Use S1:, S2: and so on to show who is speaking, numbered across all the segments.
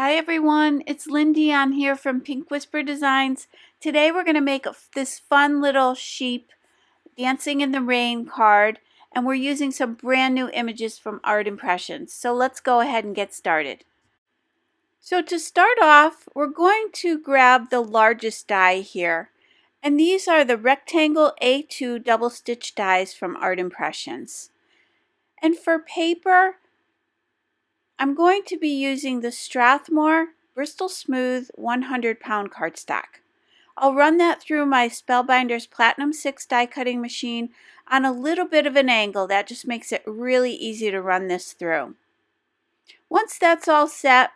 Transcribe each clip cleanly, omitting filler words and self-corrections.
S1: Hi everyone, it's Lindy on here from Pink Whisper Designs. Today we're going to make this fun little sheep dancing in the rain card, and we're using some brand new images from Art Impressions. So let's go ahead and get started. So to start off, we're going to grab the largest die here, and these are the rectangle A2 double stitch dies from Art Impressions. And for paper, I'm going to be using the Strathmore Bristol Smooth 100-pound cardstock. I'll run that through my Spellbinders Platinum 6 die cutting machine on a little bit of an angle. That just makes it really easy to run this through. Once that's all set,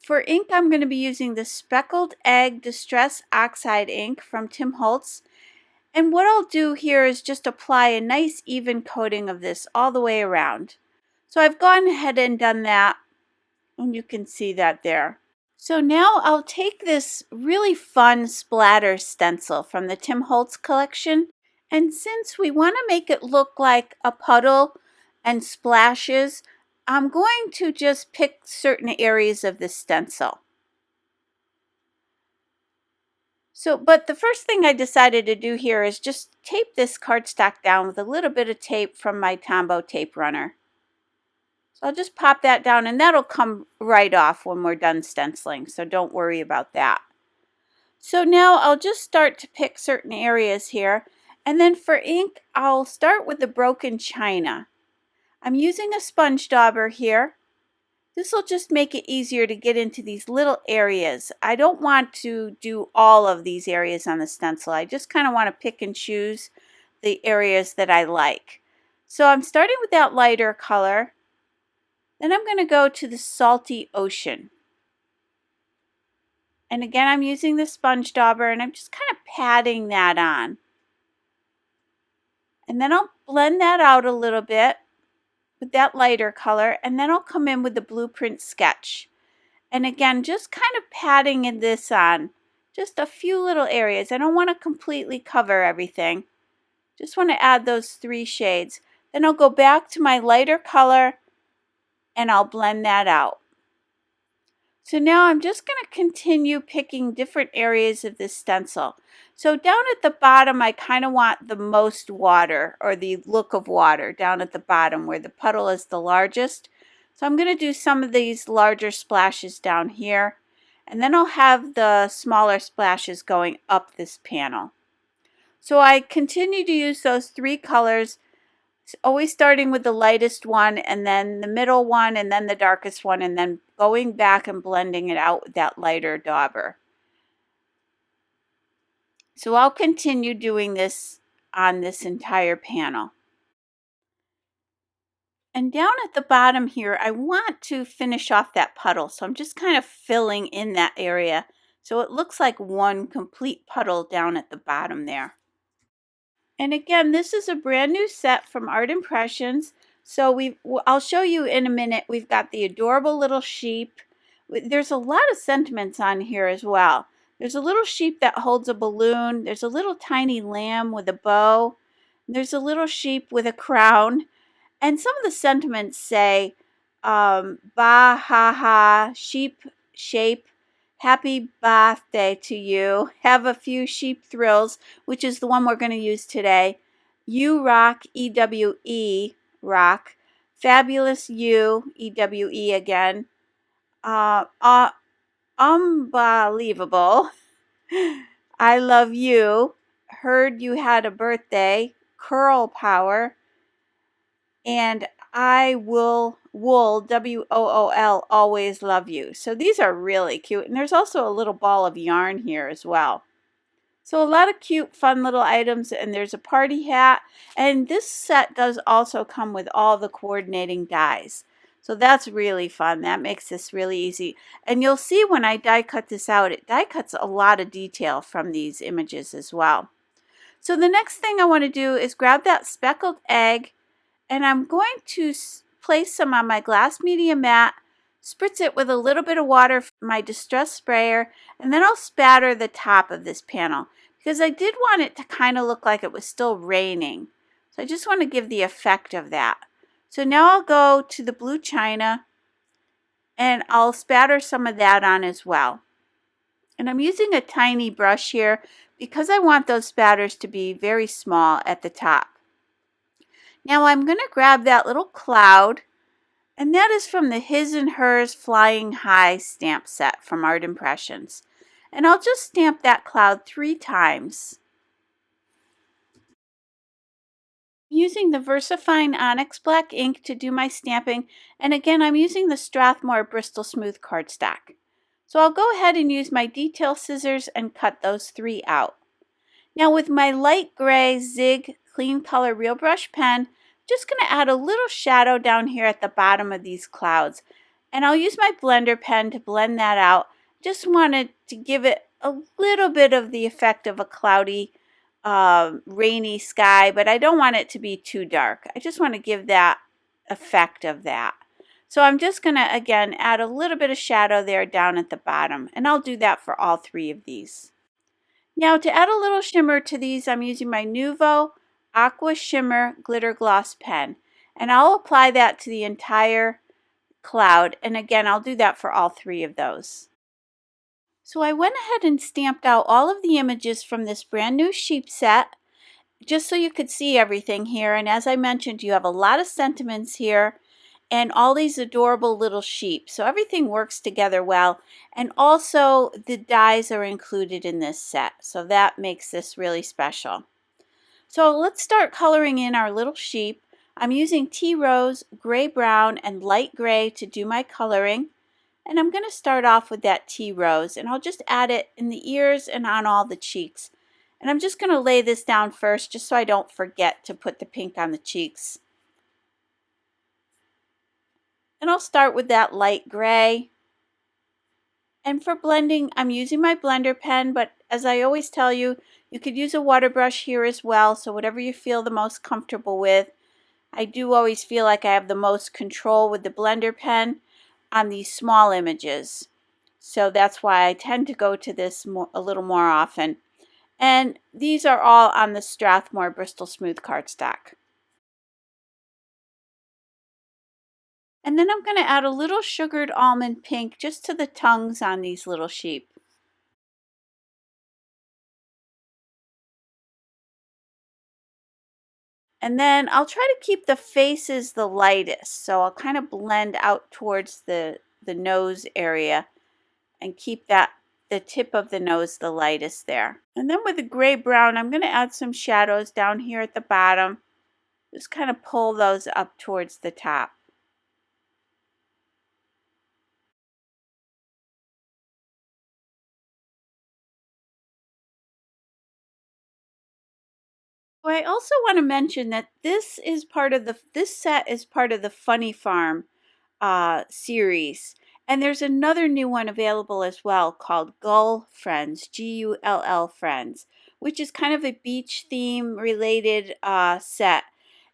S1: for ink I'm going to be using the Speckled Egg Distress Oxide ink from Tim Holtz. And what I'll do here is just apply a nice even coating of this all the way around. So I've gone ahead and done that, and you can see that there. So now I'll take this really fun splatter stencil from the Tim Holtz collection, and since we want to make it look like a puddle and splashes, I'm going to just pick certain areas of the stencil. But the first thing I decided to do here is just tape this cardstock down with a little bit of tape from my Tombow tape runner. So I'll just pop that down, and that'll come right off when we're done stenciling, so don't worry about that. So now I'll just start to pick certain areas here, and then for ink I'll start with the broken china. I'm using a sponge dauber here. This will just make it easier to get into these little areas. I don't want to do all of these areas on the stencil. I just kind of want to pick and choose the areas that I like. So I'm starting with that lighter color. Then I'm going to go to the salty ocean. And again, I'm using the sponge dauber, and I'm just kind of patting that on. And then I'll blend that out a little bit with that lighter color, and then I'll come in with the blueprint sketch. And again, just kind of patting this on, just a few little areas. I don't want to completely cover everything. Just want to add those 3 shades. Then I'll go back to my lighter color, and I'll blend that out. So now I'm just going to continue picking different areas of this stencil. So down at the bottom, I kind of want the most water, or the look of water down at the bottom where the puddle is the largest. So I'm going to do some of these larger splashes down here, and then I'll have the smaller splashes going up this panel. So I continue to use those 3 colors, always starting with the lightest one, and then the middle one, and then the darkest one, and then going back and blending it out with that lighter dauber. So I'll continue doing this on this entire panel. And down at the bottom here, I want to finish off that puddle, so I'm just kind of filling in that area so it looks like one complete puddle down at the bottom there. And again, this is a brand new set from Art Impressions. So I'll show you in a minute. We've got the adorable little sheep. There's a lot of sentiments on here as well. There's a little sheep that holds a balloon. There's a little tiny lamb with a bow. There's a little sheep with a crown. And some of the sentiments say, Baaa Ha-Haa, sheep shape, happy Baaa'thday to you. Have a few sheep thrills, which is the one we're going to use today. You rock, EWE, rock. Fabulous you, EWE again. Unbelievable. I love you. Heard you had a birthday. Curl power. And I will, WOOL, always love you. So these are really cute. And there's also a little ball of yarn here as well. So a lot of cute, fun little items. And there's a party hat. And this set does also come with all the coordinating dies. So that's really fun. That makes this really easy. And you'll see when I die cut this out, it die cuts a lot of detail from these images as well. So the next thing I want to do is grab that speckled egg, and I'm going to place some on my glass media mat, spritz it with a little bit of water from my Distress sprayer, and then I'll spatter the top of this panel because I did want it to kind of look like it was still raining. So I just want to give the effect of that. So now I'll go to the blue china, and I'll spatter some of that on as well. And I'm using a tiny brush here because I want those spatters to be very small at the top. Now I'm going to grab that little cloud, and that is from the His and Hers Flying High stamp set from Art Impressions. And I'll just stamp that cloud 3 times. Using the VersaFine Onyx Black ink to do my stamping, and again I'm using the Strathmore Bristol Smooth cardstock. So I'll go ahead and use my detail scissors and cut those 3 out. Now with my light gray Zig Clean Color Real Brush pen, just going to add a little shadow down here at the bottom of these clouds. And I'll use my blender pen to blend that out. Just wanted to give it a little bit of the effect of a cloudy, rainy sky, but I don't want it to be too dark. I just want to give that effect of that. So I'm just going to, again, add a little bit of shadow there down at the bottom. And I'll do that for all 3 of these. Now to add a little shimmer to these, I'm using my Nuvo Aqua Shimmer Glitter Gloss pen. And I'll apply that to the entire cloud. And again, I'll do that for all 3 of those. So I went ahead and stamped out all of the images from this brand new sheep set, just so you could see everything here. And as I mentioned, you have a lot of sentiments here and all these adorable little sheep. So everything works together well. And also the dies are included in this set. So that makes this really special. So let's start coloring in our little sheep. I'm using tea rose, gray brown, and light gray to do my coloring. And I'm going to start off with that tea rose, and I'll just add it in the ears and on all the cheeks. And I'm just going to lay this down first just so I don't forget to put the pink on the cheeks. And I'll start with that light gray. And for blending, I'm using my blender pen, but as I always tell you, you could use a water brush here as well, so whatever you feel the most comfortable with. I do always feel like I have the most control with the blender pen on these small images. So that's why I tend to go to this a little more often. And these are all on the Strathmore Bristol Smooth cardstock. And then I'm going to add a little sugared almond pink just to the tongues on these little sheep. And then I'll try to keep the faces the lightest. So I'll kind of blend out towards the nose area and keep that the tip of the nose the lightest there. And then with the gray brown, I'm going to add some shadows down here at the bottom. Just kind of pull those up towards the top. Well, I also want to mention that this set is part of the Funny Farm series. And there's another new one available as well called Gull Friends, Gull Friends, which is kind of a beach theme related set.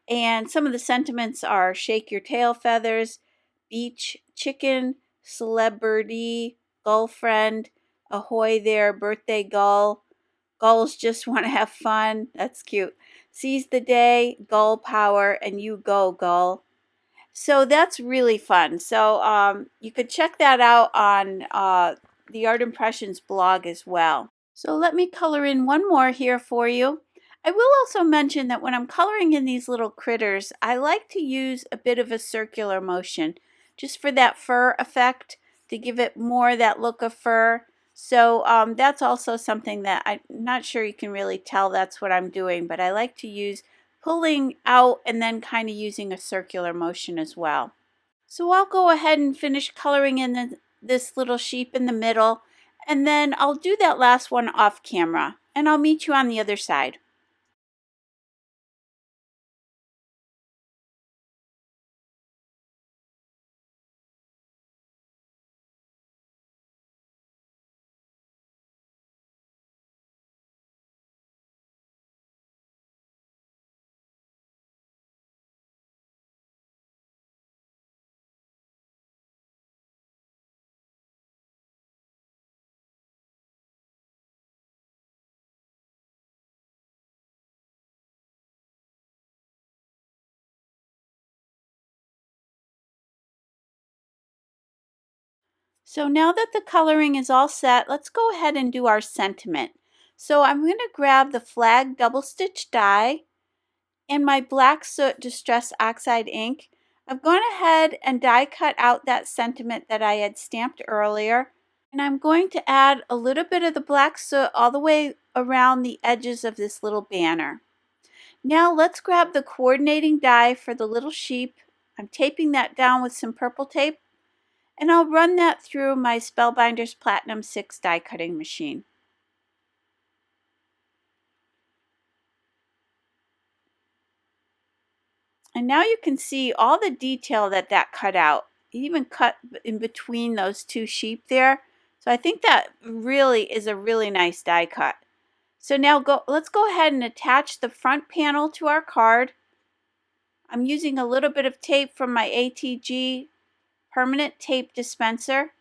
S1: And some of the sentiments are shake your tail feathers, beach chicken, celebrity, gull friend, ahoy there, birthday gull. Gulls just want to have fun. That's cute. Seize the day, gull power, and you go, gull. So that's really fun. So you could check that out on the Art Impressions blog as well. So let me color in one more here for you. I will also mention that when I'm coloring in these little critters, I like to use a bit of a circular motion just for that fur effect, to give it more that look of fur. So that's also something that I'm not sure you can really tell that's what I'm doing, but I like to use pulling out and then kind of using a circular motion as well. So I'll go ahead and finish coloring in this little sheep in the middle, and then I'll do that last one off camera, and I'll meet you on the other side. So now that the coloring is all set, let's go ahead and do our sentiment. So I'm going to grab the flag double stitch die and my black soot Distress Oxide ink. I've gone ahead and die cut out that sentiment that I had stamped earlier. And I'm going to add a little bit of the black soot all the way around the edges of this little banner. Now let's grab the coordinating die for the little sheep. I'm taping that down with some purple tape, and I'll run that through my Spellbinders Platinum 6 die cutting machine. And now you can see all the detail that cut out. It even cut in between those two sheep there. So I think that really is a really nice die cut. So now let's go ahead and attach the front panel to our card. I'm using a little bit of tape from my ATG permanent tape dispenser.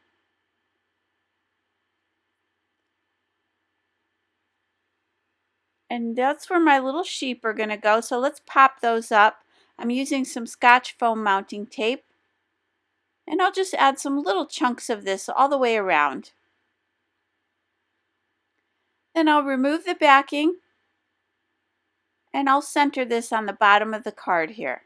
S1: And that's where my little sheep are going to go. So let's pop those up. I'm using some Scotch foam mounting tape. And I'll just add some little chunks of this all the way around. Then I'll remove the backing and I'll center this on the bottom of the card here.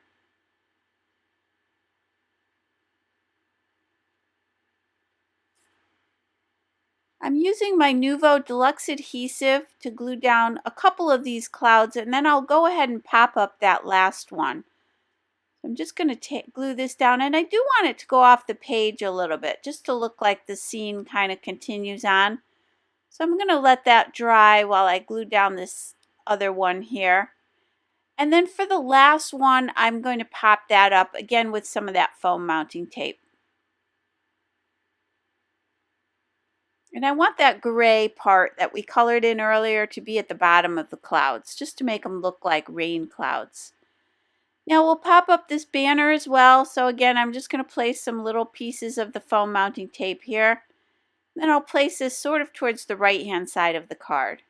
S1: I'm using my Nuvo Deluxe adhesive to glue down a couple of these clouds, and then I'll go ahead and pop up that last one. I'm just going to glue this down, and I do want it to go off the page a little bit just to look like the scene kind of continues on. So I'm going to let that dry while I glue down this other one here. And then for the last one, I'm going to pop that up again with some of that foam mounting tape. And I want that gray part that we colored in earlier to be at the bottom of the clouds, just to make them look like rain clouds. Now we'll pop up this banner as well. So again, I'm just going to place some little pieces of the foam mounting tape here. Then I'll place this sort of towards the right-hand side of the card.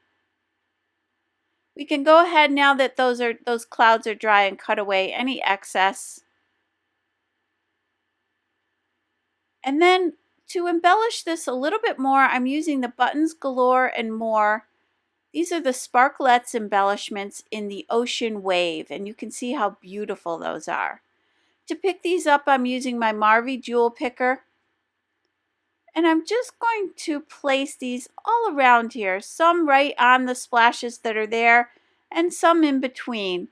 S1: We can go ahead now that those clouds are dry and cut away any excess. And then to embellish this a little bit more, I'm using the Buttons Galore and More. These are the Sparklettes embellishments in the Ocean Wave, and you can see how beautiful those are. To pick these up, I'm using my Marvy Jewel Picker. And I'm just going to place these all around here, some right on the splashes that are there, and some in between.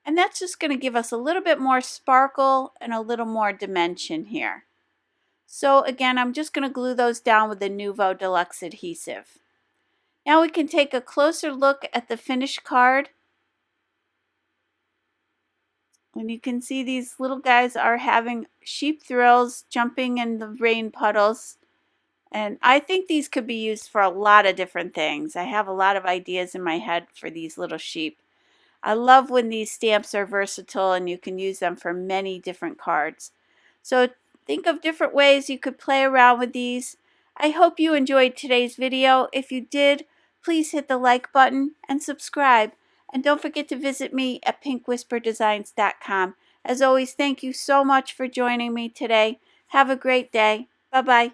S1: And that's just going to give us a little bit more sparkle and a little more dimension here. So again, I'm just going to glue those down with the Nuvo Deluxe adhesive. Now we can take a closer look at the finished card. And you can see these little guys are having sheep thrills, jumping in the rain puddles. And I think these could be used for a lot of different things. I have a lot of ideas in my head for these little sheep. I love when these stamps are versatile and you can use them for many different cards. So think of different ways you could play around with these. I hope you enjoyed today's video. If you did, please hit the like button and subscribe. And don't forget to visit me at pinkwhisperdesigns.com. As always, thank you so much for joining me today. Have a great day. Bye-bye.